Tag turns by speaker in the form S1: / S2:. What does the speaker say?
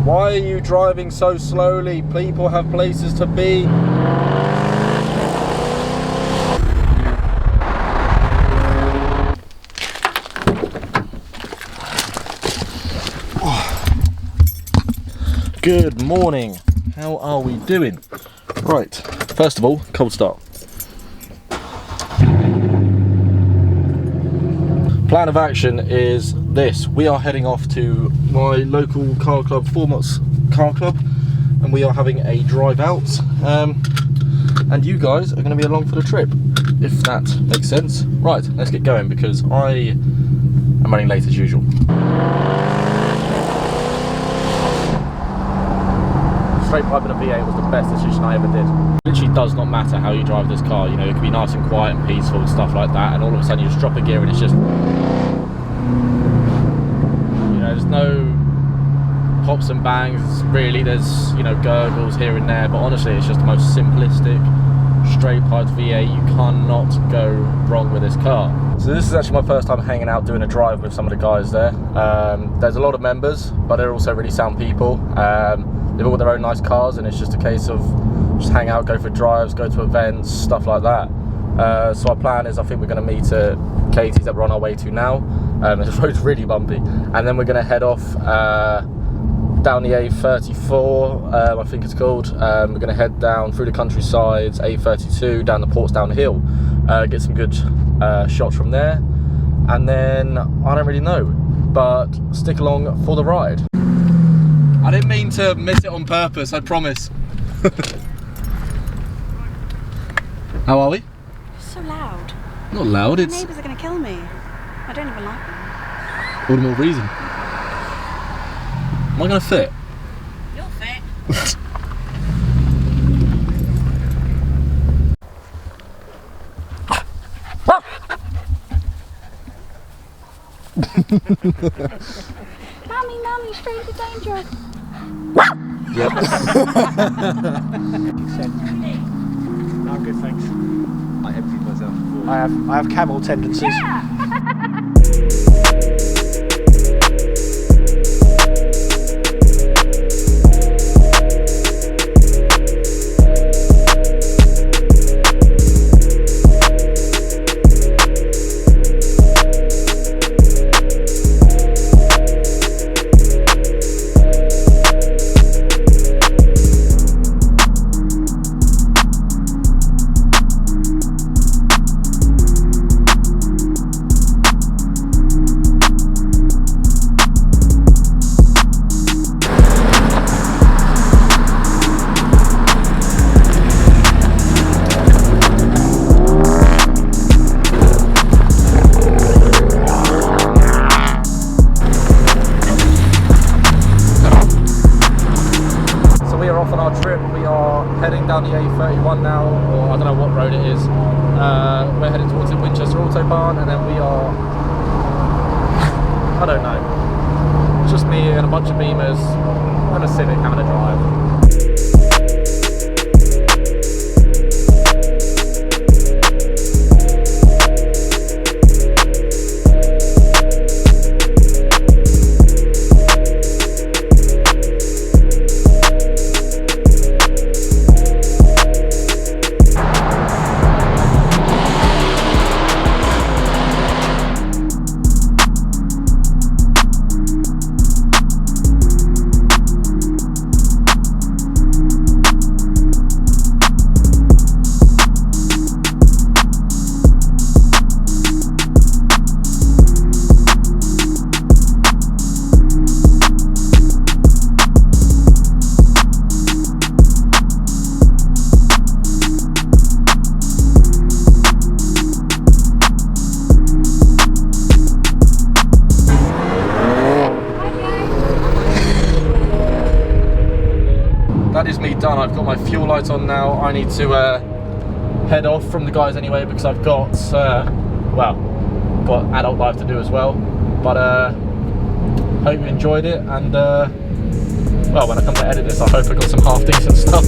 S1: Why are you driving so slowly? People have places to be. Good morning. How are we doing? Right, first of all, cold start. Plan of action is this. We are heading off to my local car club, FourMarks Car Club, and we are having a drive out. And you guys are going to be along for the trip, if that makes sense. Right, let's get going because I am running late as usual. Straight piping a V8 was the best decision I ever did. It literally does not matter how you drive this car, you know, it can be nice and quiet and peaceful and stuff like that, and all of a sudden you just drop a gear and it's just, you know, there's no pops and bangs, really. There's, you know, gurgles here and there, but honestly it's just the most simplistic, straight piped V8. You cannot go wrong with this car. So this is actually my first time hanging out doing a drive with some of the guys there. There's a lot of members, but they're also really sound people. They've all got their own nice cars, and it's just a case of just hang out, go for drives, go to events, stuff like that. So our plan is, I think we're going to meet at Katie's that we're on our way to now. The road's really bumpy, and then we're going to head off down the A34, I think it's called. We're going to head down through the countryside, A32, down the Portsdown Hill, get some good shots from there, and then I don't really know, but stick along for the ride. I didn't mean to miss it on purpose, I promise. How are we?
S2: So loud.
S1: Not loud, it's...
S2: My neighbours are going to kill me. I don't even like them.
S1: All the more reason. Am I going to fit?
S2: You'll fit. Mummy, stranger danger.
S1: Yep.
S3: No, I'm good, thanks. I emptied myself before. I have camel tendencies.
S2: Yeah.
S1: Heading down the A31 now, or I don't know what road it is. We're heading towards the Winchester Autobahn, and then we are, I don't know, it's just me and a bunch of Beamers and a Civic having a drive. That is me done. I've got my fuel lights on now. I need to head off from the guys anyway, because I've got well, got adult life to do as well. But hope you enjoyed it, and well, when I come to edit this, I hope I got some half decent stuff.